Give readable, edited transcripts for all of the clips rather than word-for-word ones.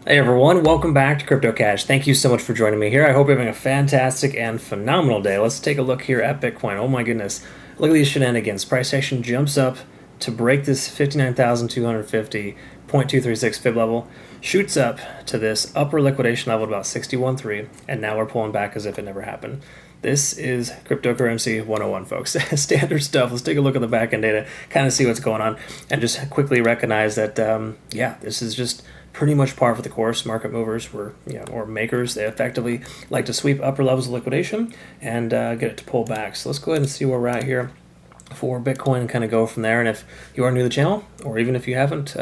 Hey everyone, welcome back to CryptoCache. Thank you so much for joining me here. I hope you're having a fantastic and phenomenal day. Let's take a look here at Bitcoin. Oh my goodness, look at these shenanigans. Price action jumps up to break this 59,250.236 fib level, shoots up to this upper liquidation level at about 61.3, and now we're pulling back as if it never happened. This is cryptocurrency 101, folks. Standard stuff. Let's take a look at the backend data, kind of see what's going on, and just quickly recognize that, this is just pretty much par for the course. Market movers or makers, they effectively like to sweep upper levels of liquidation and get it to pull back. So let's go ahead and see where we're at here for Bitcoin and kind of go from there. And if you are new to the channel, or even if you haven't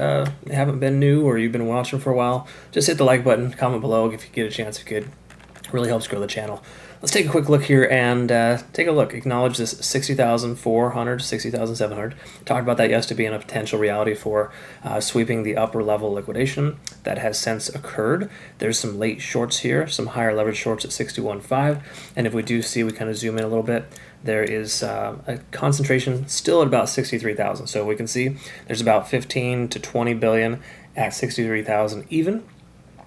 been new or you've been watching for a while, just hit the like button, comment below if you get a chance. If you could, it really helps grow the channel. Let's take a quick look here and take a look. Acknowledge this 60,400 to 60,700. Talked about that yesterday being a potential reality for sweeping the upper level liquidation. That has since occurred. There's some late shorts here, some higher leverage shorts at 61.5. And if we do see, we kind of zoom in a little bit, there is a concentration still at about 63,000. So we can see there's about 15 to 20 billion at 63,000 even.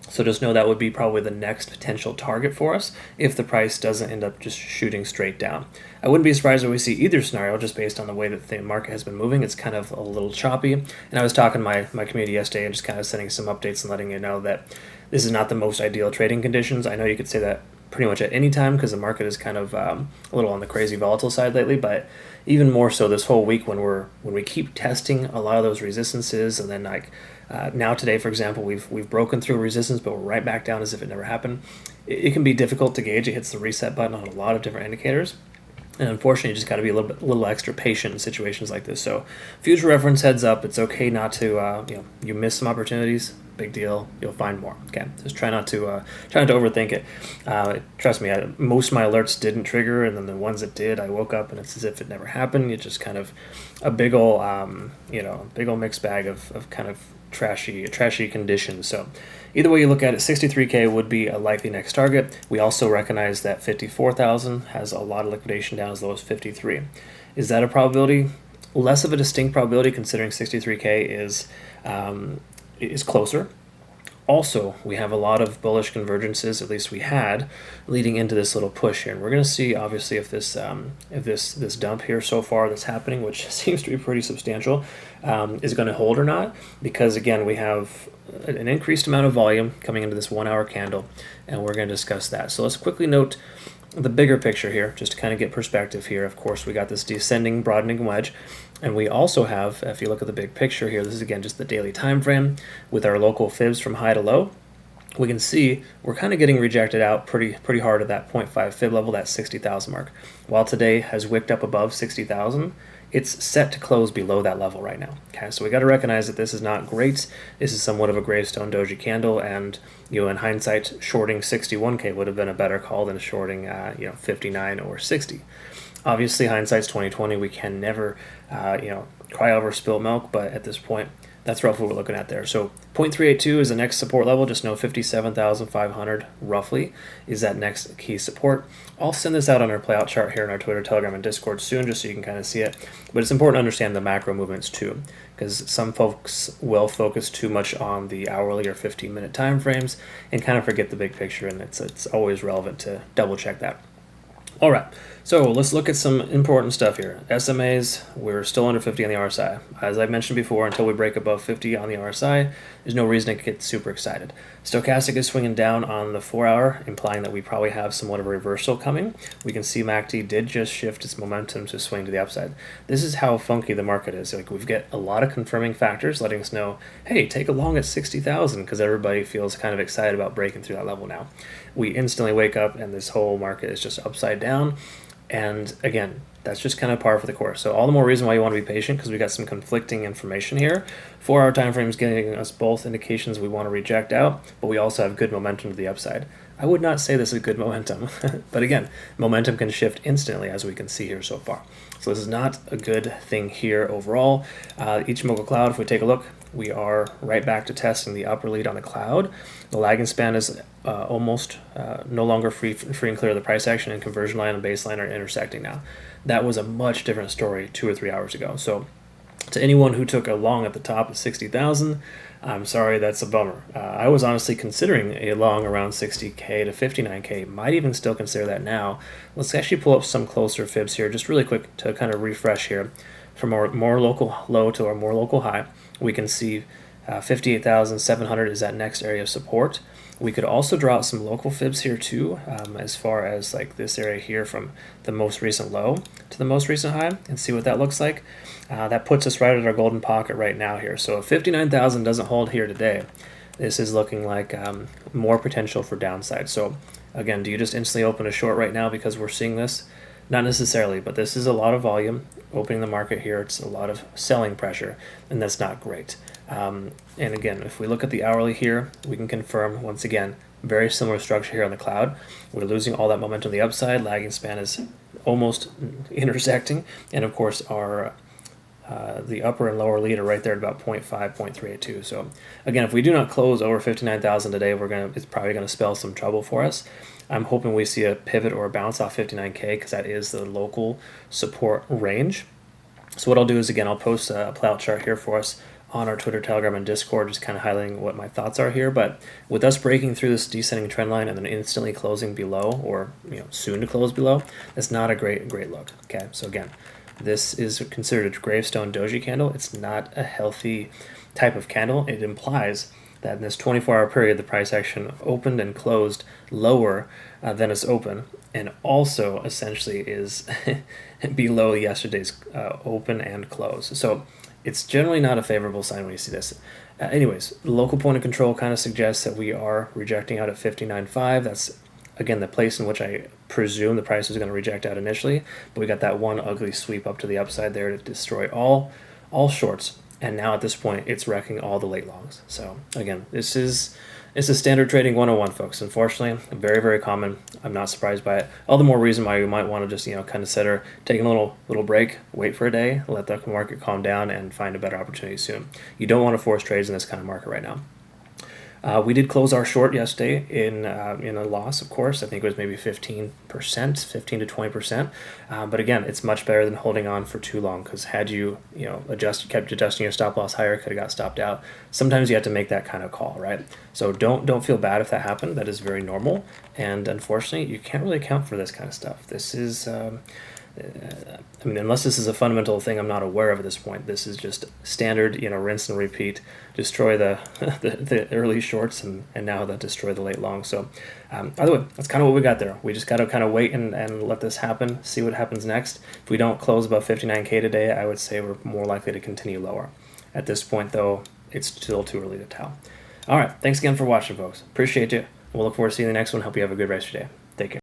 So just know that would be probably the next potential target for us if the price doesn't end up just shooting straight down. I wouldn't be surprised if we see either scenario just based on the way that the market has been moving. It's kind of a little choppy. And I was talking to my community yesterday and just kind of sending some updates and letting you know that this is not the most ideal trading conditions. I know you could say that pretty much at any time because the market is kind of a little on the crazy volatile side lately, but even more so this whole week when we keep testing a lot of those resistances, and then now today, for example, we've broken through resistance, but we're right back down as if it never happened. It can be difficult to gauge. It hits the reset button on a lot of different indicators. And unfortunately, you just got to be a little extra patient in situations like this. So, future reference, heads up. It's okay not to, you miss some opportunities. Big deal. You'll find more. Okay, just try not to overthink it. Trust me, most of my alerts didn't trigger, and then the ones that did, I woke up and it's as if it never happened. It's just kind of a big old mixed bag of kind of trashy conditions. So either way you look at it, 63K would be a likely next target. We also recognize that 54,000 has a lot of liquidation down as low as 53. Is that a probability? Less of a distinct probability considering 63K is closer. Also, we have a lot of bullish convergences, at least we had, leading into this little push here. And we're going to see, obviously, if this dump here so far that's happening, which seems to be pretty substantial, is going to hold or not. Because, again, we have an increased amount of volume coming into this 1 hour candle, and we're going to discuss that. So let's quickly note the bigger picture here, just to kind of get perspective here. Of course, we got this descending broadening wedge, and we also have, if you look at the big picture here, this is again just the daily time frame with our local fibs from high to low. We can see we're kind of getting rejected out pretty hard at that 0.5 fib level, that 60,000 mark. While today has wicked up above 60,000, it's set to close below that level right now. Okay, so we got to recognize that this is not great. This is somewhat of a gravestone doji candle, and in hindsight, shorting 61K would have been a better call than shorting 59 or 60. Obviously, hindsight's 2020. We can never cry over spilled milk, but at this point, that's roughly what we're looking at there. So 0.382 is the next support level. Just know 57,500 roughly is that next key support. I'll send this out on our playout chart here in our Twitter, Telegram, and Discord soon, just so you can kind of see it. But it's important to understand the macro movements too, because some folks will focus too much on the hourly or 15-minute time frames and kind of forget the big picture, and it's always relevant to double check that. All right, so let's look at some important stuff here. SMAs, we're still under 50 on the RSI. As I mentioned before, until we break above 50 on the RSI, there's no reason to get super excited. Stochastic is swinging down on the 4 hour, implying that we probably have somewhat of a reversal coming. We can see MACD did just shift its momentum to swing to the upside. This is how funky the market is. Like, we've got a lot of confirming factors letting us know, hey, take a long at 60,000, because everybody feels kind of excited about breaking through that level now. We instantly wake up and this whole market is just upside down. And again, that's just kind of par for the course. So all the more reason why you want to be patient, because we got some conflicting information here. 4 hour time frame is giving us both indications we want to reject out, but we also have good momentum to the upside. I would not say this is good momentum, but again, momentum can shift instantly, as we can see here so far. So this is not a good thing here overall. Ichimoku Cloud, if we take a look, we are right back to testing the upper lead on the cloud. The lagging span is almost no longer free and clear of the price action, and conversion line and baseline are intersecting now. That was a much different story 2 or 3 hours ago. So to anyone who took a long at the top of 60,000, I'm sorry, that's a bummer. I was honestly considering a long around 60K to 59K. Might even still consider that now. Let's actually pull up some closer fibs here, just really quick to kind of refresh here. From our more local low to our more local high, we can see 58,700 is that next area of support. We could also draw out some local fibs here too, as far as like this area here from the most recent low to the most recent high, and see what that looks like. That puts us right at our golden pocket right now here. So if 59,000 doesn't hold here today, this is looking like more potential for downside. So again, do you just instantly open a short right now because we're seeing this? Not necessarily, but this is a lot of volume opening the market here. It's a lot of selling pressure, and that's not great. And again, if we look at the hourly here, we can confirm once again, very similar structure here on the cloud. We're losing all that momentum on the upside. Lagging span is almost intersecting, and of course our the upper and lower lead are right there at about 0.5, 0.382. So again, if we do not close over 59,000 today, it's probably gonna spell some trouble for us. I'm hoping we see a pivot or a bounce off 59K because that is the local support range. So what I'll do is, again, I'll post a play-out chart here for us on our Twitter, Telegram, and Discord, just kind of highlighting what my thoughts are here. But with us breaking through this descending trend line and then instantly closing below, or soon to close below, that's not a great look. Okay, so again, this is considered a gravestone doji candle. It's not a healthy type of candle. It implies that in this 24-hour period, the price action opened and closed lower than it's open, and also essentially is below yesterday's open and close. So it's generally not a favorable sign when you see this. Anyways, local point of control kind of suggests that we are rejecting out at 59.5. That's, again, the place in which I presume the price is going to reject out initially, but we got that one ugly sweep up to the upside there to destroy all shorts. And now at this point, it's wrecking all the late longs. So again, it's a standard trading 101, folks. Unfortunately, very, very common. I'm not surprised by it. All the more reason why you might want to just kind of take a little break, wait for a day, let the market calm down, and find a better opportunity soon. You don't want to force trades in this kind of market right now. We did close our short yesterday in a loss, of course. I think it was maybe 15%, 15 to 20%. But again, it's much better than holding on for too long, because had you kept adjusting your stop loss higher, could have got stopped out. Sometimes you have to make that kind of call, right? So don't feel bad if that happened. That is very normal, and unfortunately, you can't really account for this kind of stuff. This is. Unless this is a fundamental thing I'm not aware of at this point, this is just standard, rinse and repeat, destroy the early shorts and now that destroy the late long. So either way, that's kind of what we got there. We just got to kind of wait and let this happen, see what happens next. If we don't close above 59K today, I would say we're more likely to continue lower. At this point, though, it's still too early to tell. All right, thanks again for watching, folks. Appreciate you. We'll look forward to seeing you in the next one. Hope you have a good rest of your day. Take care.